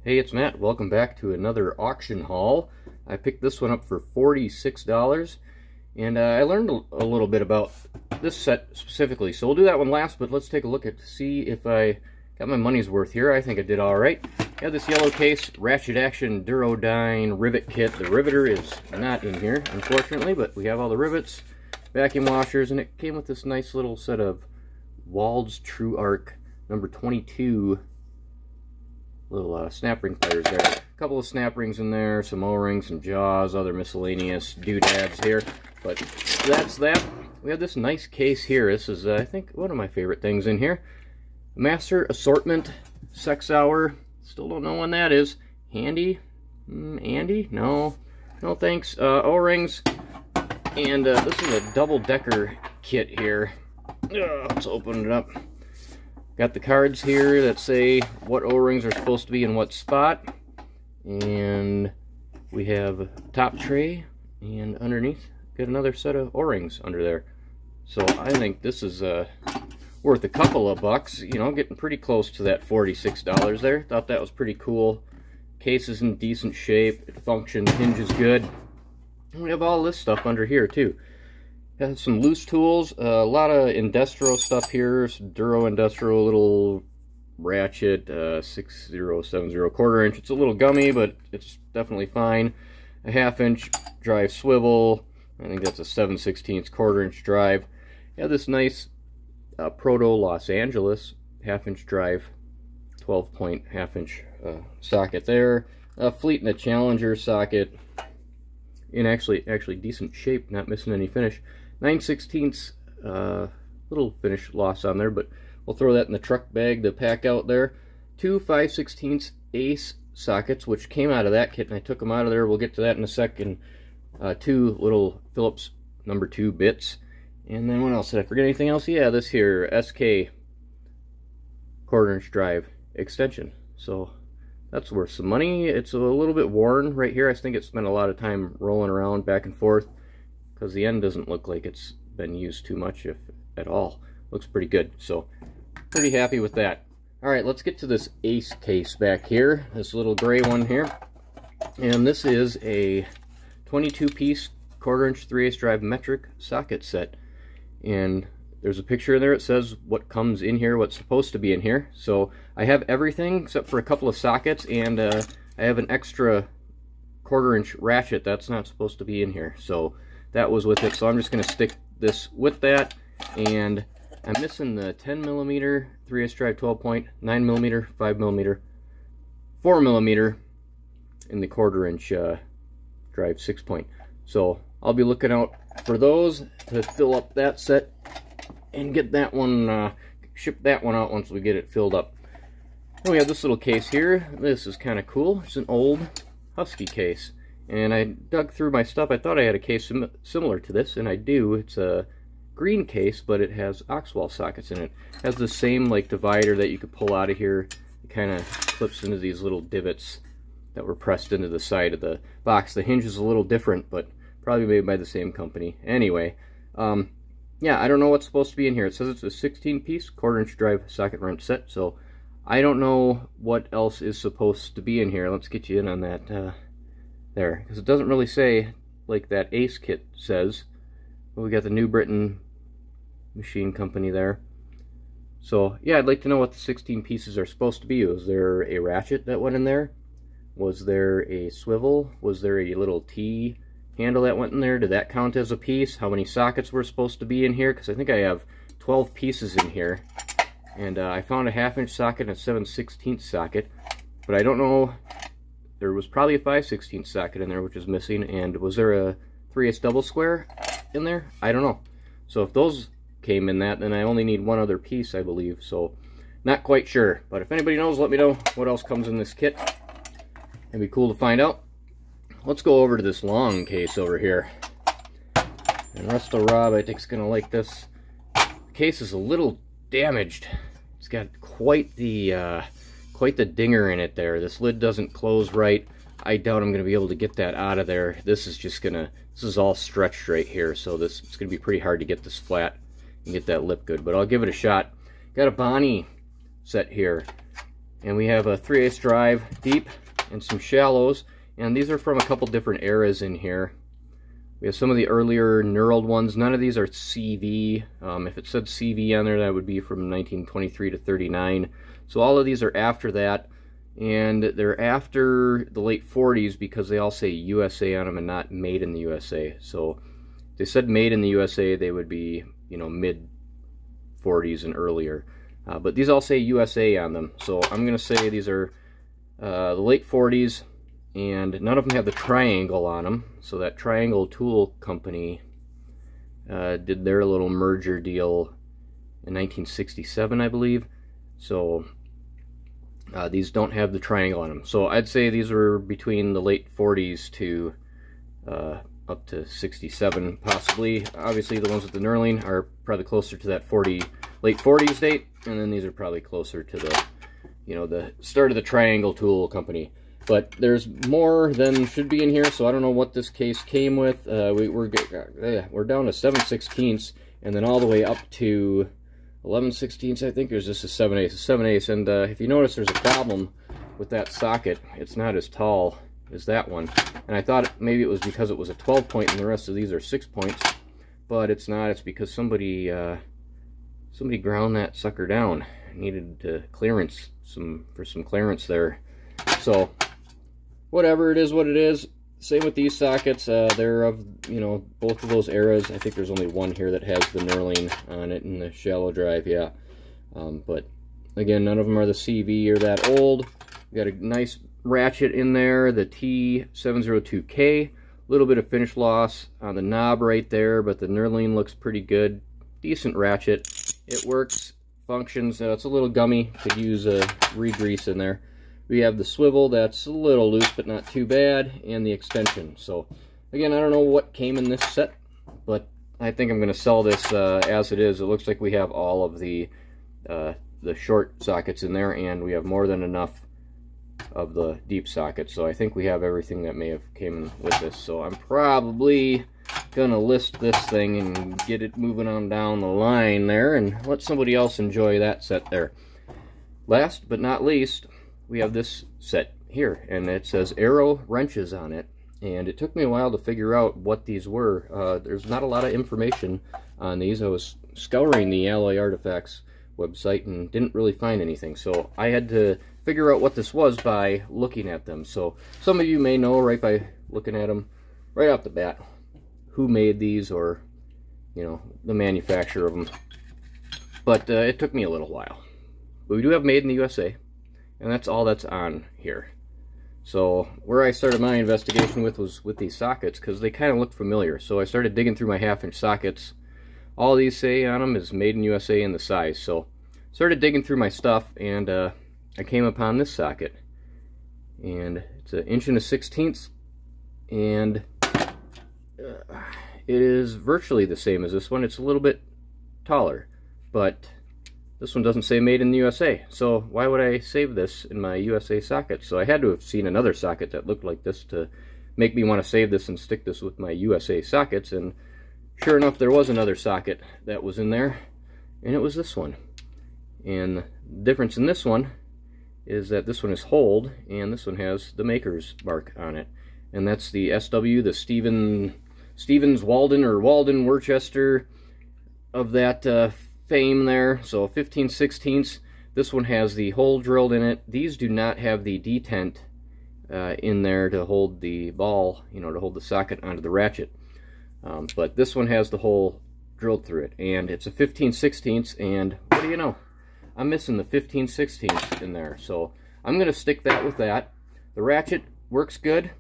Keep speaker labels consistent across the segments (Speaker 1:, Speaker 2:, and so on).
Speaker 1: Hey, it's Matt. Welcome back to another auction haul. I picked this one up for $46, and I learned a little bit about this set specifically. So we'll do that one last, but let's take a look at see if I got my money's worth here. I think I did all right. I have this yellow case, ratchet action Durodyne rivet kit. The riveter is not in here, unfortunately, but we have all the rivets, vacuum washers, and it came with this nice little set of Walden's True Arc number 22 little snap ring pliers there. A couple of snap rings in there, some O-rings, some jaws, other miscellaneous doodads here. But that's that. We have this nice case here. This is, I think, one of my favorite things in here. Master Assortment Sex Hour. Still don't know when that is. Handy? Andy? No. No thanks. O-rings. And this is a double-decker kit here. Let's open it up. Got the cards here that say what O-rings are supposed to be in what spot. And we have a top tray, and underneath got another set of O-rings under there. So I think this is worth a couple of bucks, you know, getting pretty close to that $46 there. Thought that was pretty cool. Case is in decent shape, it functions, hinge is good. And we have all this stuff under here too. Got some loose tools, a lot of Indestro stuff here, some Duro Indestro little ratchet, 6070 1/4 inch. It's a little gummy, but it's definitely fine. A 1/2 inch drive swivel, I think that's a 7/16 1/4 inch drive. Got this nice Proto Los Angeles 1/2 inch drive, 12-point 1/2 inch socket there. Fleet and a Challenger socket in actually decent shape, not missing any finish. 9/16 little finish loss on there, but we'll throw that in the truck bag to pack out there. Two 5/16 Ace sockets, which came out of that kit, and I took them out of there. We'll get to that in a second. Two little Phillips number 2 bits. And then what else? Did I forget anything else? Yeah, this here, SK 1/4 inch drive extension. So that's worth some money. It's a little bit worn right here. I think it spent a lot of time rolling around back and forth, because the end doesn't look like it's been used too much, if at all. Looks pretty good, so pretty happy with that. Alright, let's get to this Ace case back here, this little gray one here. And this is a 22-piece 1/4 inch 3/8 drive metric socket set. And there's a picture in there. It says what comes in here, what's supposed to be in here. So I have everything except for a couple of sockets, and I have an extra 1/4 inch ratchet that's not supposed to be in here. So that was with it, so I'm just going to stick this with that. And I'm missing the 10mm 3/8 drive 12-point, 9mm, 5mm, 4mm in the 1/4 inch drive 6-point. So I'll be looking out for those to fill up that set and get that one, ship that one out once we get it filled up. Then we have this little case here. This is kind of cool. It's an old Husky case. And I dug through my stuff. I thought I had a case similar to this, and I do. It's a green case, but it has Oxwall sockets in it. It has the same like divider that you could pull out of here. It kind of clips into these little divots that were pressed into the side of the box. The hinge is a little different, but probably made by the same company. Anyway, yeah, I don't know what's supposed to be in here. It says it's a 16-piece 1/4 inch drive socket wrench set, so I don't know what else is supposed to be in here. Let's get you in on that there, because it doesn't really say like that Ace kit says. But we got the New Britain machine company there. So yeah, I'd like to know what the 16 pieces are supposed to be. Was there a ratchet that went in there? Was there a swivel? Was there a little T handle that went in there? Did that count as a piece? How many sockets were supposed to be in here? Because I think I have 12 pieces in here. And I found a 1/2 inch socket and a 7/16 socket, but I don't know. There was probably a 5/16 socket in there, which is missing. And was there a 3/8 double square in there? I don't know. So if those came in that, then I only need one other piece, I believe. So not quite sure. But if anybody knows, let me know what else comes in this kit. It'd be cool to find out. Let's go over to this long case over here. And Rusto Rob, I think, is going to like this. The case is a little damaged. It's got quite the dinger in it there. This lid doesn't close right. I doubt I'm going to be able to get that out of there. This is all stretched right here, so it's going to be pretty hard to get this flat and get that lip good, but I'll give it a shot. Got a Bonney set here. And we have a 3/8 drive deep and some shallows. And these are from a couple different eras in here. We have some of the earlier knurled ones. None of these are CV. If it said CV on there, that would be from 1923 to 39. So all of these are after that. And they're after the late 40s because they all say USA on them and not made in the USA. So if they said made in the USA, they would be, you know, mid 40s and earlier. But these all say USA on them. So I'm going to say these are the late 40s, and none of them have the triangle on them. So that Triangle Tool Company did their little merger deal in 1967, I believe. So these don't have the triangle on them. So I'd say these were between the late 40s to up to 67, possibly. Obviously, the ones with the knurling are probably closer to that late 40s date, and then these are probably closer to the, you know, the start of the Triangle Tool Company. But there's more than should be in here, so I don't know what this case came with. We're down to 7/16, and then all the way up to 11/16, I think. Or is this a 7/8? 7/8. And if you notice, there's a problem with that socket. It's not as tall as that one. And I thought maybe it was because it was a 12-point and the rest of these are 6 points, but it's not. It's because somebody ground that sucker down. Needed to clearance for some clearance there. So whatever, it is what it is. Same with these sockets. They're of, you know, both of those eras. I think there's only one here that has the knurling on it and the shallow drive, yeah. But again, none of them are the CV or that old. We got a nice ratchet in there, the T702K. A little bit of finish loss on the knob right there, but the knurling looks pretty good. Decent ratchet. It works, functions. It's a little gummy. Could use a re-grease in there. We have the swivel that's a little loose but not too bad, and the extension. So again, I don't know what came in this set, but I think I'm going to sell this as it is. It looks like we have all of the short sockets in there, and we have more than enough of the deep sockets. So I think we have everything that may have came with this. So I'm probably going to list this thing and get it moving on down the line there and let somebody else enjoy that set there. Last but not least, we have this set here, and it says Arrow wrenches on it, and it took me a while to figure out what these were. There's not a lot of information on these. I was scouring the Alloy Artifacts website and didn't really find anything, so I had to figure out what this was by looking at them. So some of you may know right by looking at them right off the bat who made these, or, you know, the manufacturer of them. But it took me a little while. But we do have made in the USA, and that's all that's on here. So where I started my investigation was with these sockets, because they kind of looked familiar. So I started digging through my 1/2-inch sockets. All these say on them is made in USA in the size. So started digging through my stuff, and I came upon this socket, and it's 1 1/16", and it is virtually the same as this one. It's a little bit taller, but this one doesn't say made in the USA, so why would I save this in my USA socket? So I had to have seen another socket that looked like this to make me want to save this and stick this with my USA sockets, and sure enough, there was another socket that was in there, and it was this one. And the difference in this one is that this one is holed, and this one has the maker's mark on it. And that's the SW, the Stevens Walden, or Walden Worcester of that fame there. So 15/16. This one has the hole drilled in it. These do not have the detent in there to hold the ball, you know, to hold the socket onto the ratchet. But this one has the hole drilled through it, and it's a 15/16. And what do you know? I'm missing the 15/16 in there, so I'm going to stick that with that. The ratchet works good.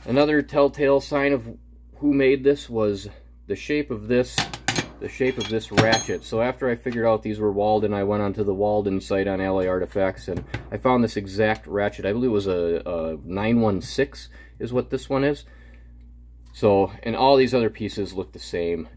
Speaker 1: Another telltale sign of who made this was the shape of this ratchet. So after I figured out these were Walden, I went onto the Walden site on Alloy Artifacts, and I found this exact ratchet. I believe it was a 916 is what this one is. So, and all these other pieces look the same.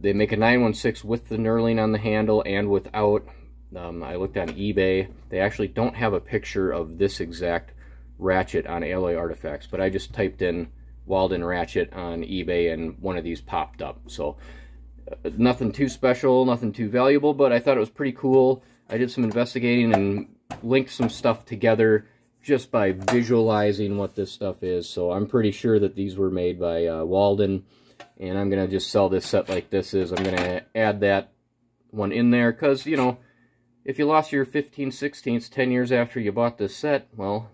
Speaker 1: They make a 916 with the knurling on the handle and without. I looked on eBay. They actually don't have a picture of this exact ratchet on Alloy Artifacts, but I just typed in Walden ratchet on eBay and one of these popped up. So nothing too special, nothing too valuable, but I thought it was pretty cool. I did some investigating and linked some stuff together just by visualizing what this stuff is. So I'm pretty sure that these were made by Walden, and I'm going to just sell this set like this is. I'm going to add that one in there because, you know, if you lost your 15/16 10 years after you bought this set, well,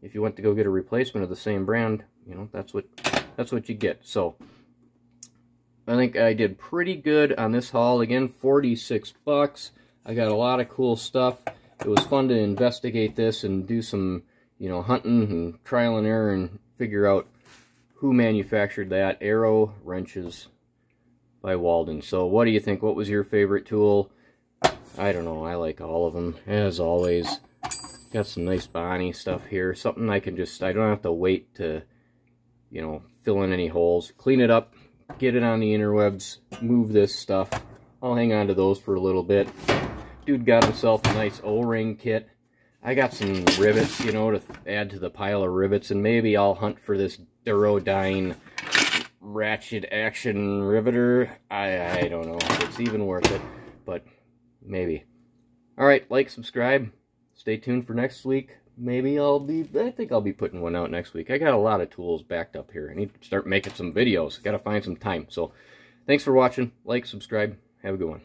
Speaker 1: if you went to go get a replacement of the same brand, you know, that's what you get. So I think I did pretty good on this haul. Again, 46 bucks. I got a lot of cool stuff. It was fun to investigate this and do some, you know, hunting and trial and error and figure out who manufactured that. Arrow wrenches by Walden. So what do you think? What was your favorite tool? I don't know. I like all of them, as always. Got some nice Bonney stuff here. Something I can just, I don't have to wait to, you know, fill in any holes. Clean it up, get it on the interwebs, move this stuff. I'll hang on to those for a little bit. Dude got himself a nice O-ring kit. I got some rivets, you know, to add to the pile of rivets, and maybe I'll hunt for this Durodyne ratchet action riveter. I don't know if it's even worth it, but maybe. Alright, like, subscribe. Stay tuned for next week. Maybe I think I'll be putting one out next week. I got a lot of tools backed up here. I need to start making some videos. Got to find some time. So, thanks for watching. Like, subscribe. Have a good one.